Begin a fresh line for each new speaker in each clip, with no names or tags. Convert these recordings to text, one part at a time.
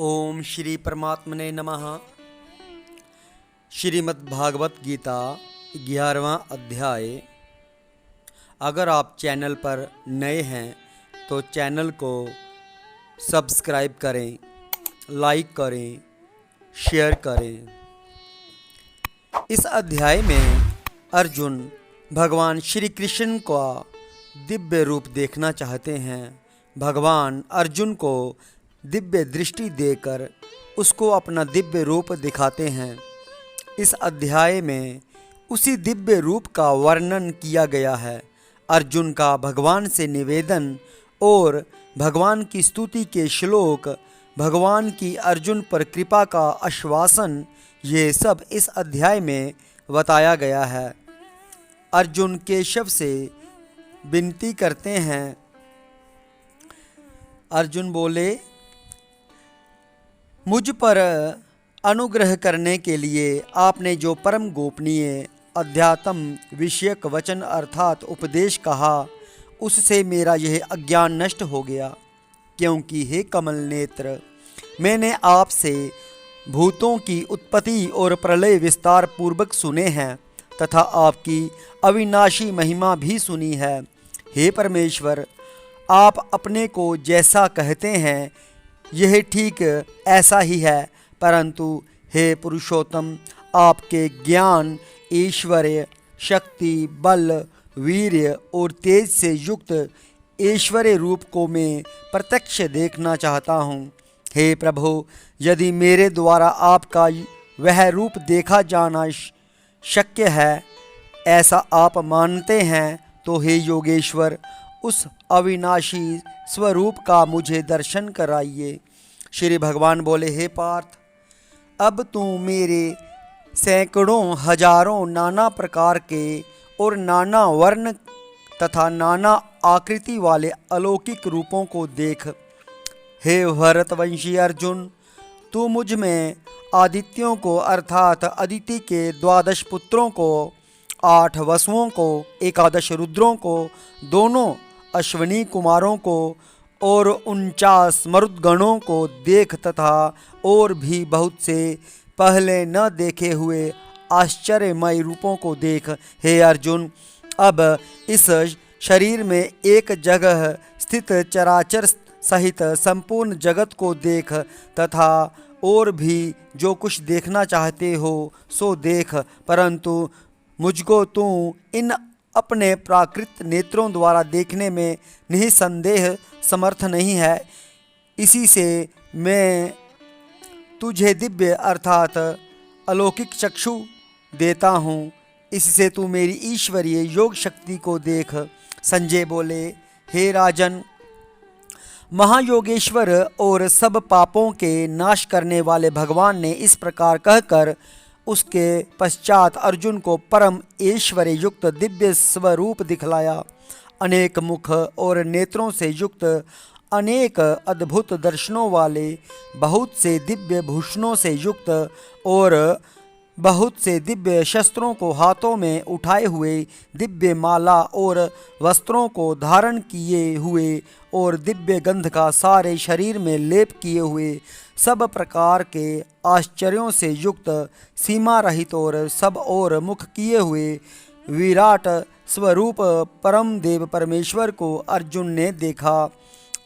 ओम श्री परमात्मने नमः। श्रीमद्भागवत गीता 11वां अध्याय। अगर आप चैनल पर नए हैं तो चैनल को सब्सक्राइब करें, लाइक करें, शेयर करें। इस अध्याय में अर्जुन भगवान श्री कृष्ण का दिव्य रूप देखना चाहते हैं। भगवान अर्जुन को दिव्य दृष्टि देकर उसको अपना दिव्य रूप दिखाते हैं। इस अध्याय में उसी दिव्य रूप का वर्णन किया गया है। अर्जुन का भगवान से निवेदन और भगवान की स्तुति के श्लोक, भगवान की अर्जुन पर कृपा का आश्वासन, ये सब इस अध्याय में बताया गया है। अर्जुन केशव से विनती करते हैं। अर्जुन बोले, मुझ पर अनुग्रह करने के लिए आपने जो परम गोपनीय अध्यात्म विषयक वचन अर्थात उपदेश कहा, उससे मेरा यह अज्ञान नष्ट हो गया। क्योंकि हे कमल नेत्र, मैंने आपसे भूतों की उत्पत्ति और प्रलय विस्तार पूर्वक सुने हैं तथा आपकी अविनाशी महिमा भी सुनी है। हे परमेश्वर, आप अपने को जैसा कहते हैं यह ठीक ऐसा ही है, परंतु हे पुरुषोत्तम, आपके ज्ञान, ऐश्वर्य, शक्ति, बल, वीर्य और तेज से युक्त ऐश्वर्य रूप को मैं प्रत्यक्ष देखना चाहता हूँ। हे प्रभु, यदि मेरे द्वारा आपका वह रूप देखा जाना शक्य है, ऐसा आप मानते हैं, तो हे योगेश्वर, उस अविनाशी स्वरूप का मुझे दर्शन कराइए। श्री भगवान बोले, हे पार्थ, अब तू मेरे सैकड़ों हजारों नाना प्रकार के और नाना वर्ण तथा नाना आकृति वाले अलौकिक रूपों को देख। हे भरतवंशी अर्जुन, तू मुझ में आदित्यों को अर्थात अदिति के 12 पुत्रों को, 8 वसुओं को, 11 रुद्रों को, दोनों अश्विनी कुमारों को और 49 मरुदगणों को देख तथा और भी बहुत से पहले न देखे हुए आश्चर्यमय रूपों को देख। हे अर्जुन, अब इस शरीर में एक जगह स्थित चराचर सहित संपूर्ण जगत को देख तथा और भी जो कुछ देखना चाहते हो सो देख, परंतु मुझको तू इन अपने प्राकृत नेत्रों द्वारा देखने में निसंदेह समर्थ नहीं है। इसी से मैं तुझे दिव्य अर्थात अलौकिक चक्षु देता हूँ। इससे तू मेरी ईश्वरीय योग शक्ति को देख। संजय बोले, हे राजन, महायोगेश्वर और सब पापों के नाश करने वाले भगवान ने इस प्रकार कहकर उसके पश्चात अर्जुन को परम ऐश्वर्य युक्त दिव्य स्वरूप दिखलाया। अनेक मुख और नेत्रों से युक्त, अनेक अद्भुत दर्शनों वाले, बहुत से दिव्य भूषणों से युक्त और बहुत से दिव्य शस्त्रों को हाथों में उठाए हुए, दिव्य माला और वस्त्रों को धारण किए हुए और दिव्य गंध का सारे शरीर में लेप किए हुए, सब प्रकार के आश्चर्यों से युक्त, सीमा रहित और सब और मुख किए हुए विराट स्वरूप परम देव परमेश्वर को अर्जुन ने देखा।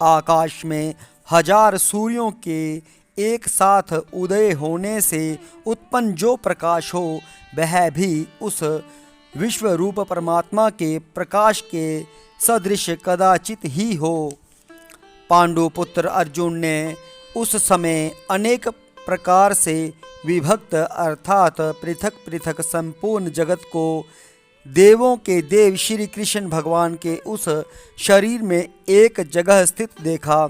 आकाश में 1000 सूर्यों के एक साथ उदय होने से उत्पन्न जो प्रकाश हो, वह भी उस विश्व रूप परमात्मा के प्रकाश के सदृश कदाचित ही हो। पांडुपुत्र अर्जुन ने उस समय अनेक प्रकार से विभक्त अर्थात पृथक पृथक संपूर्ण जगत को देवों के देव श्री कृष्ण भगवान के उस शरीर में एक जगह स्थित देखा।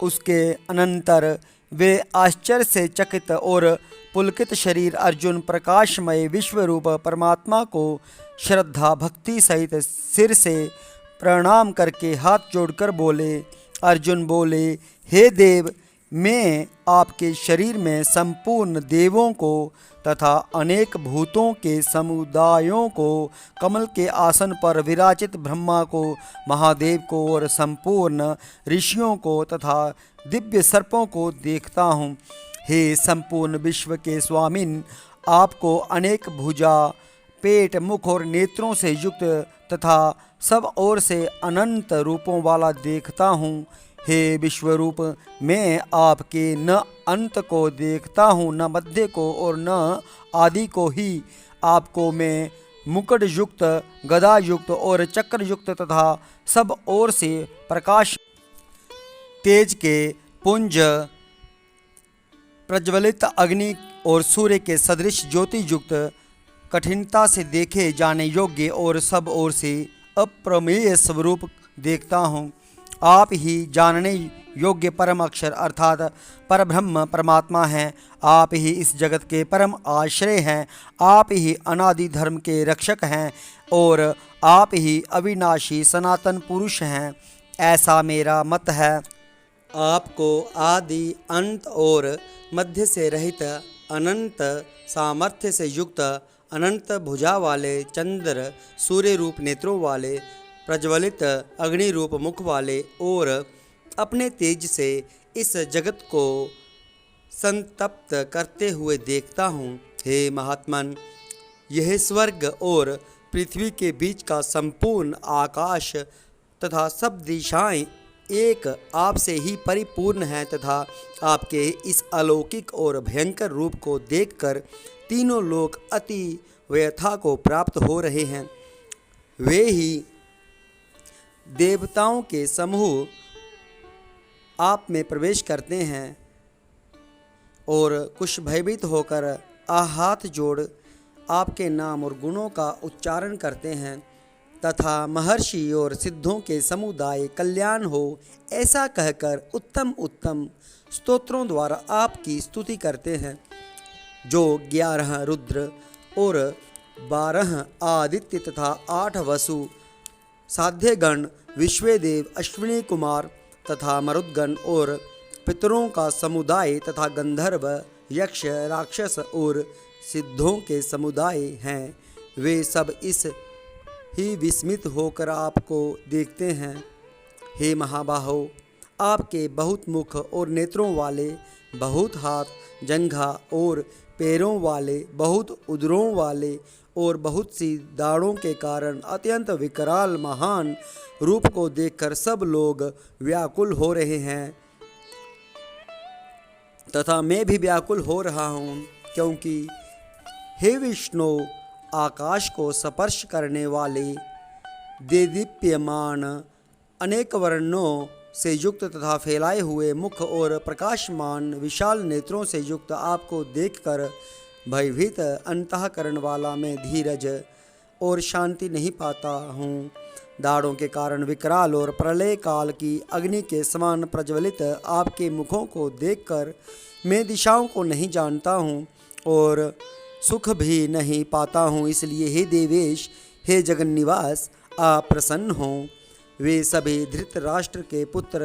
उसके अनंतर वे आश्चर्य से चकित और पुलकित शरीर अर्जुन प्रकाशमय विश्वरूप परमात्मा को श्रद्धा भक्ति सहित सिर से प्रणाम करके हाथ जोड़कर बोले। अर्जुन बोले, हे देव, मैं आपके शरीर में संपूर्ण देवों को तथा अनेक भूतों के समुदायों को, कमल के आसन पर विराजित ब्रह्मा को, महादेव को और संपूर्ण ऋषियों को तथा दिव्य सर्पों को देखता हूँ। हे संपूर्ण विश्व के स्वामिन, आपको अनेक भुजा, पेट, मुख और नेत्रों से युक्त तथा सब ओर से अनंत रूपों वाला देखता हूँ। हे विश्वरूप, मैं आपके न अंत को देखता हूँ, न मध्य को और न आदि को ही। आपको मैं मुकुट युक्त, गदा युक्त और चक्र युक्त तथा सब ओर से प्रकाश, तेज के पुंज, प्रज्वलित अग्नि और सूर्य के सदृश ज्योति युक्त, कठिनता से देखे जाने योग्य और सब ओर से अप्रमेय स्वरूप देखता हूँ। आप ही जानने योग्य परम अक्षर अर्थात परब्रह्म परमात्मा हैं। आप ही इस जगत के परम आश्रय हैं। आप ही अनादि धर्म के रक्षक हैं और आप ही अविनाशी सनातन पुरुष हैं, ऐसा मेरा मत है। आपको आदि, अंत और मध्य से रहित, अनंत सामर्थ्य से युक्त, अनंत भुजा वाले, चंद्र सूर्य रूप नेत्रों वाले, प्रज्वलित अग्नि रूप मुख वाले और अपने तेज से इस जगत को संतप्त करते हुए देखता हूँ। हे महात्मन, यह स्वर्ग और पृथ्वी के बीच का संपूर्ण आकाश तथा सब दिशाएं एक आपसे ही परिपूर्ण हैं तथा आपके इस अलौकिक और भयंकर रूप को देखकर तीनों लोग अति व्यथा को प्राप्त हो रहे हैं। वे ही देवताओं के समूह आप में प्रवेश करते हैं और कुछ भयभीत होकर हाथ जोड़ आपके नाम और गुणों का उच्चारण करते हैं तथा महर्षि और सिद्धों के समुदाय कल्याण हो ऐसा कहकर उत्तम उत्तम स्तोत्रों द्वारा आपकी स्तुति करते हैं। जो 11 रुद्र और 12 आदित्य तथा 8 वसु, साध्यगण, विश्वेदेव, अश्विनी कुमार तथा मरुद्गण और पितरों का समुदाय तथा गंधर्व, यक्ष, राक्षस और सिद्धों के समुदाय हैं, वे सब इस ही विस्मित होकर आपको देखते हैं। हे महाबाहो, आपके बहुत मुख और नेत्रों वाले, बहुत हाथ, जंघा और पैरों वाले, बहुत उदरों वाले और बहुत सी दाढ़ों के कारण अत्यंत विकराल महान रूप को देखकर सब लोग व्याकुल हो रहे हैं तथा मैं भी व्याकुल हो रहा हूँ, क्योंकि हे विष्णु, आकाश को स्पर्श करने वाले, देदीप्यमान, अनेक वर्णों से युक्त तथा फैलाए हुए मुख और प्रकाशमान विशाल नेत्रों से युक्त आपको देखकर भयभीत अंतःकरण वाला मैं धीरज और शांति नहीं पाता हूँ। दाढ़ों के कारण विकराल और प्रलय काल की अग्नि के समान प्रज्वलित आपके मुखों को देखकर मैं दिशाओं को नहीं जानता हूँ और सुख भी नहीं पाता हूँ। इसलिए हे देवेश, हे जगन्निवास, आप प्रसन्न हों। वे सभी धृतराष्ट्र के पुत्र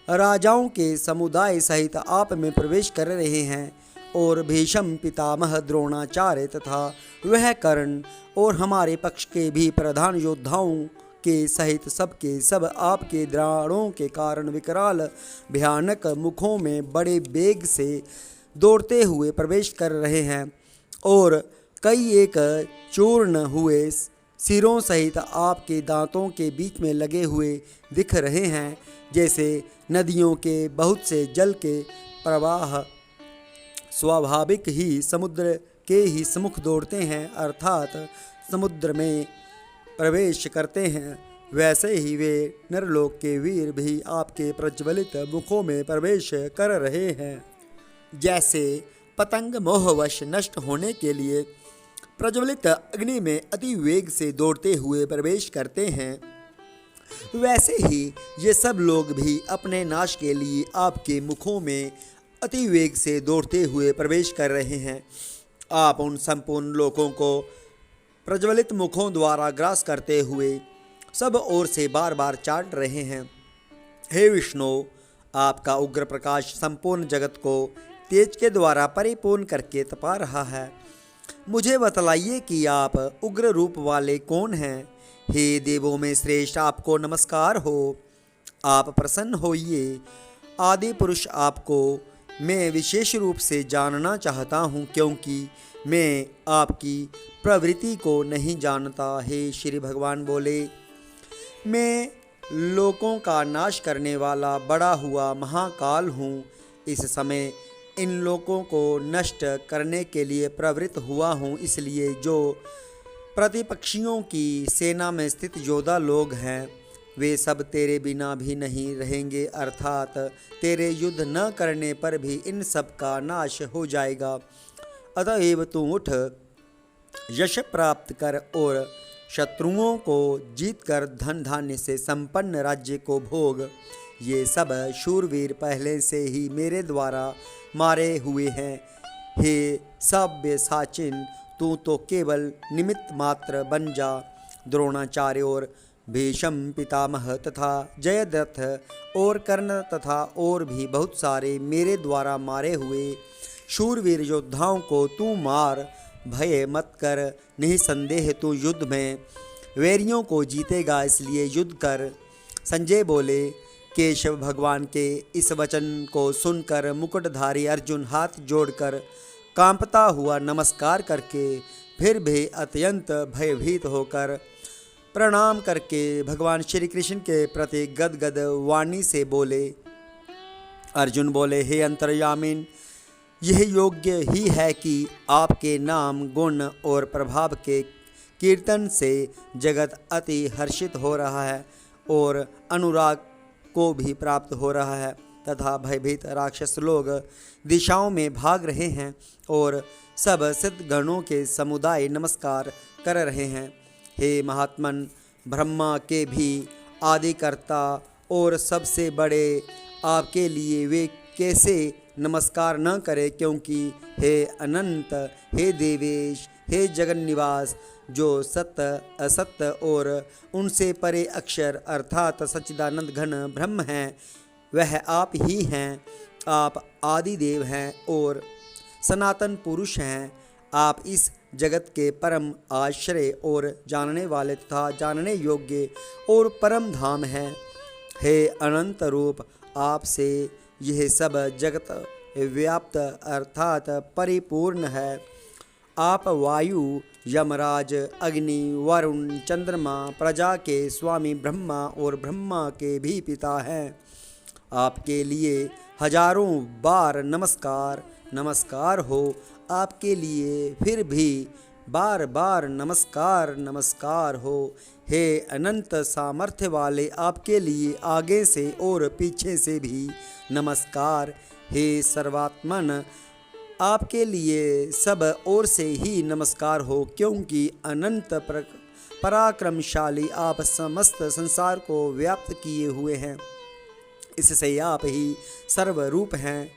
राजाओं के समुदाय सहित आप में प्रवेश कर रहे हैं और भीष्म, पितामह, द्रोणाचार्य तथा वह कर्ण और हमारे पक्ष के भी प्रधान योद्धाओं के सहित सबके सब आपके द्राणों के कारण विकराल भयानक मुखों में बड़े वेग से दौड़ते हुए प्रवेश कर रहे हैं और कई एक चूर्ण हुए सिरों सहित आपके दांतों के बीच में लगे हुए दिख रहे हैं, जैसे नदियों के बहुत से जल के प्रवाह स्वाभाविक ही समुद्र के ही सम्मुख दौड़ते हैं, अर्थात समुद्र में प्रवेश करते हैं, वैसे ही वे नरलोक के वीर भी आपके प्रज्वलित मुखों में प्रवेश कर रहे हैं। जैसे पतंग मोहवश नष्ट होने के लिए प्रज्वलित अग्नि में अति वेग से दौड़ते हुए प्रवेश करते हैं, वैसे ही ये सब लोग भी अपने नाश के लिए आपके मुखों में अति वेग से दौड़ते हुए प्रवेश कर रहे हैं। आप उन संपूर्ण लोगों को प्रज्वलित मुखों द्वारा ग्रास करते हुए सब ओर से बार बार चाट रहे हैं। हे विष्णु, आपका उग्र प्रकाश संपूर्ण जगत को तेज के द्वारा परिपूर्ण करके तपा रहा है। मुझे बतलाइए कि आप उग्र रूप वाले कौन हैं। हे देवों में श्रेष्ठ, आपको नमस्कार हो। आप प्रसन्न होइए। आदि पुरुष, आपको मैं विशेष रूप से जानना चाहता हूँ, क्योंकि मैं आपकी प्रवृत्ति को नहीं जानता। हे श्री भगवान बोले, मैं लोकों का नाश करने वाला बड़ा हुआ महाकाल हूँ। इस समय इन लोकों को नष्ट करने के लिए प्रवृत्त हुआ हूँ। इसलिए जो प्रतिपक्षियों की सेना में स्थित योद्धा लोग हैं, वे सब तेरे बिना भी नहीं रहेंगे, अर्थात तेरे युद्ध न करने पर भी इन सब का नाश हो जाएगा। अतएव तू उठ, यश प्राप्त कर और शत्रुओं को जीतकर धन धान्य से संपन्न राज्य को भोग। ये सब शूरवीर पहले से ही मेरे द्वारा मारे हुए हैं। हे सव्यसाचिन, तू तो केवल निमित्त मात्र बन जा। द्रोणाचार्य और भीष्म पितामह तथा जयद्रथ और कर्ण तथा और भी बहुत सारे मेरे द्वारा मारे हुए शूरवीर योद्धाओं को तू मार। भय मत कर, निसंदेह तू युद्ध में वैरियों को जीतेगा, इसलिए युद्ध कर। संजय बोले, केशव भगवान के इस वचन को सुनकर मुकुटधारी अर्जुन हाथ जोड़कर कांपता हुआ नमस्कार करके फिर भी अत्यंत भयभीत होकर प्रणाम करके भगवान श्री कृष्ण के प्रति गदगद वाणी से बोले। अर्जुन बोले, हे अंतर्यामिन, यह योग्य ही है कि आपके नाम, गुण और प्रभाव के कीर्तन से जगत अति हर्षित हो रहा है और अनुराग को भी प्राप्त हो रहा है, तथा भयभीत राक्षस लोग दिशाओं में भाग रहे हैं और सब सिद्ध गणों के समुदाय नमस्कार कर रहे हैं। हे महात्मन, ब्रह्मा के भी आदिकर्ता और सबसे बड़े आपके लिए वे कैसे नमस्कार न करें, क्योंकि हे अनंत, हे देवेश, हे जगन्निवास, जो सत्य असत्य और उनसे परे अक्षर अर्थात सच्चिदानंद घन ब्रह्म हैं, वह आप ही हैं। आप आदिदेव हैं और सनातन पुरुष हैं। आप इस जगत के परम आश्रय और जानने वाले तथा जानने योग्य और परम धाम हैं। हे अनंत रूप, आपसे यह सब जगत व्याप्त अर्थात परिपूर्ण है। आप वायु, यमराज, अग्नि, वरुण, चंद्रमा, प्रजा के स्वामी ब्रह्मा और ब्रह्मा के भी पिता हैं। आपके लिए हजारों बार नमस्कार नमस्कार हो। आपके लिए फिर भी बार बार नमस्कार नमस्कार हो। हे अनंत सामर्थ्य वाले, आपके लिए आगे से और पीछे से भी नमस्कार। हे सर्वात्मन, आपके लिए सब ओर से ही नमस्कार हो, क्योंकि अनंत पराक्रमशाली आप समस्त संसार को व्याप्त किए हुए हैं। इससे आप ही सर्वरूप हैं।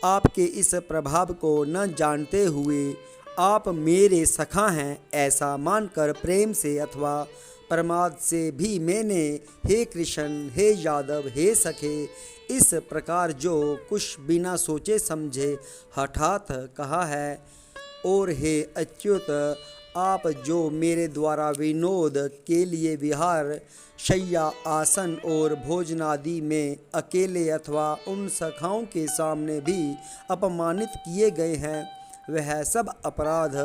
आपके इस प्रभाव को न जानते हुए आप मेरे सखा हैं, ऐसा मानकर प्रेम से अथवा प्रमाद से भी मैंने हे कृष्ण, हे यादव, हे सखे, इस प्रकार जो कुछ बिना सोचे समझे हठात कहा है। और हे अच्युत, आप जो मेरे द्वारा विनोद के लिए विहार, शय्या, आसन और भोजनादि में अकेले अथवा उन सखाओं के सामने भी अपमानित किए गए हैं, वह सब अपराध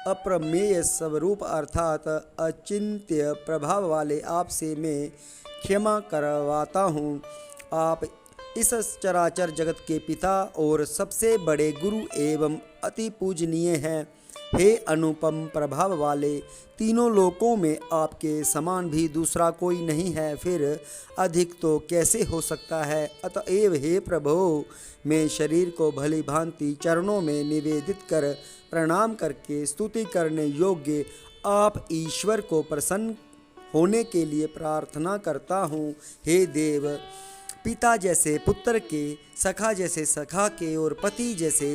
अप्रमेय स्वरूप अर्थात अचिंत्य प्रभाव वाले आपसे मैं क्षमा करवाता हूँ। आप इस चराचर जगत के पिता और सबसे बड़े गुरु एवं अति पूजनीय हैं। हे अनुपम प्रभाव वाले, तीनों लोकों में आपके समान भी दूसरा कोई नहीं है, फिर अधिक तो कैसे हो सकता है। अतएव हे प्रभो, मैं शरीर को भली भांति चरणों में निवेदित कर प्रणाम करके स्तुति करने योग्य आप ईश्वर को प्रसन्न होने के लिए प्रार्थना करता हूँ। हे देव, पिता जैसे पुत्र के, सखा जैसे सखा के और पति जैसे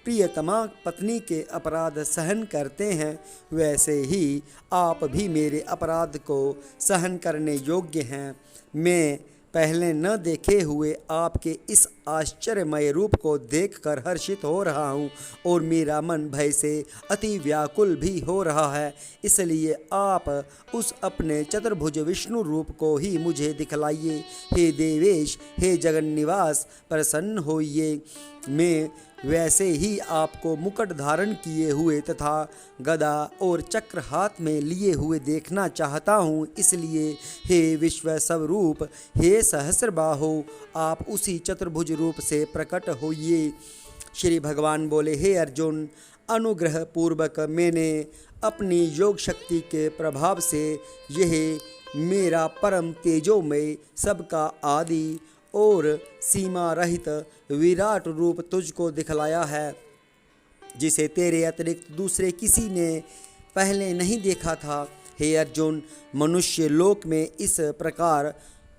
प्रियतमा पत्नी के अपराध सहन करते हैं, वैसे ही आप भी मेरे अपराध को सहन करने योग्य हैं। मैं पहले न देखे हुए आपके इस आश्चर्यमय रूप को देखकर हर्षित हो रहा हूँ और मेरा मन भय से अति व्याकुल भी हो रहा है। इसलिए आप उस अपने चतुर्भुज विष्णु रूप को ही मुझे दिखलाइए। हे देवेश, हे जगन्निवास, प्रसन्न होइए। मैं वैसे ही आपको मुकुट धारण किए हुए तथा गदा और चक्र हाथ में लिए हुए देखना चाहता हूँ। इसलिए हे विश्व स्वरूप, हे सहस्रबाहो, आप उसी चतुर्भुज रूप से प्रकट होइए। श्री भगवान बोले, हे अर्जुन, अनुग्रह पूर्वक मैंने अपनी योग शक्ति के प्रभाव से यह मेरा परम तेजोमय, सबका आदि और सीमा रहित विराट रूप तुझको दिखलाया है, जिसे तेरे अतिरिक्त दूसरे किसी ने पहले नहीं देखा था। हे अर्जुन, मनुष्य लोक में इस प्रकार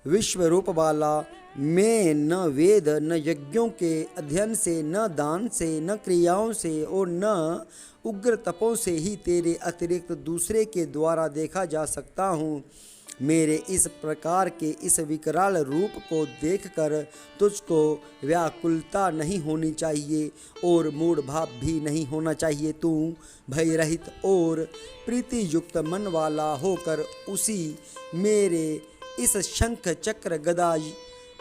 विश्व रूप वाला मैं न वेद, न यज्ञों के अध्ययन से, न दान से, न क्रियाओं से और न उग्र तपों से ही तेरे अतिरिक्त दूसरे के द्वारा देखा जा सकता हूँ। मेरे इस प्रकार के इस विकराल रूप को देखकर तुझको व्याकुलता नहीं होनी चाहिए और मूढ़ भाव भी नहीं होना चाहिए। तू भय रहित और प्रीति युक्त मन वाला होकर उसी मेरे इस शंख चक्र गदा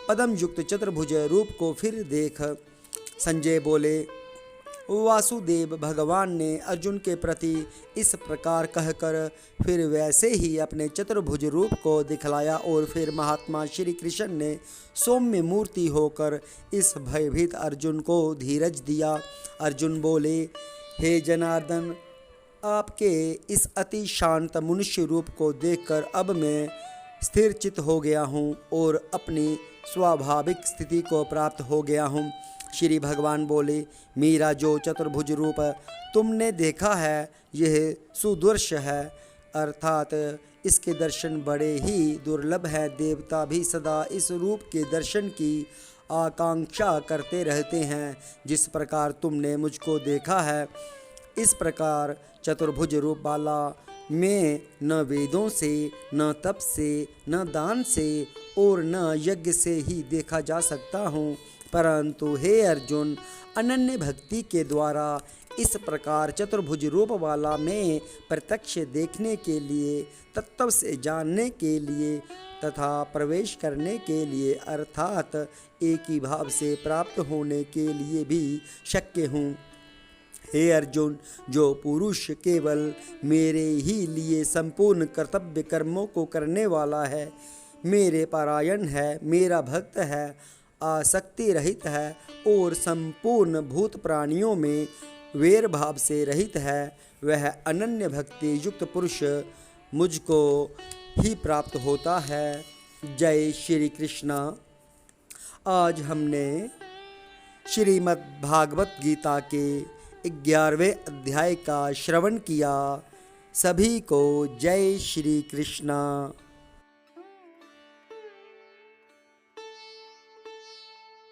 पद्म युक्त चतुर्भुज रूप को फिर देख। संजय बोले, वासुदेव भगवान ने अर्जुन के प्रति इस प्रकार कहकर फिर वैसे ही अपने चतुर्भुज रूप को दिखलाया और फिर महात्मा श्री कृष्ण ने सौम्य मूर्ति होकर इस भयभीत अर्जुन को धीरज दिया। अर्जुन बोले, हे जनार्दन, आपके इस अति शांत मनुष्य रूप को देखकर अब मैं स्थिर चित्त हो गया हूँ और अपनी स्वाभाविक स्थिति को प्राप्त हो गया हूँ। श्री भगवान बोले, मेरा जो चतुर्भुज रूप तुमने देखा है यह सुदर्श है, अर्थात इसके दर्शन बड़े ही दुर्लभ हैं। देवता भी सदा इस रूप के दर्शन की आकांक्षा करते रहते हैं। जिस प्रकार तुमने मुझको देखा है, इस प्रकार चतुर्भुज रूप वाला मैं न वेदों से, न तप से, न दान से और न यज्ञ से ही देखा जा सकता हूँ। परंतु हे अर्जुन, अनन्य भक्ति के द्वारा इस प्रकार चतुर्भुज रूप वाला मैं प्रत्यक्ष देखने के लिए, तत्व से जानने के लिए तथा प्रवेश करने के लिए, अर्थात एक ही भाव से प्राप्त होने के लिए भी शक्य हूँ। हे अर्जुन, जो पुरुष केवल मेरे ही लिए संपूर्ण कर्तव्य कर्मों को करने वाला है, मेरे परायण है, मेरा भक्त है, आसक्ति रहित है और संपूर्ण भूत प्राणियों में वैर भाव से रहित है, वह अनन्य भक्ति युक्त पुरुष मुझको ही प्राप्त होता है। जय श्री कृष्णा। आज हमने श्रीमद् भागवत गीता के 11वें अध्याय का श्रवण किया। सभी को जय श्री कृष्णा।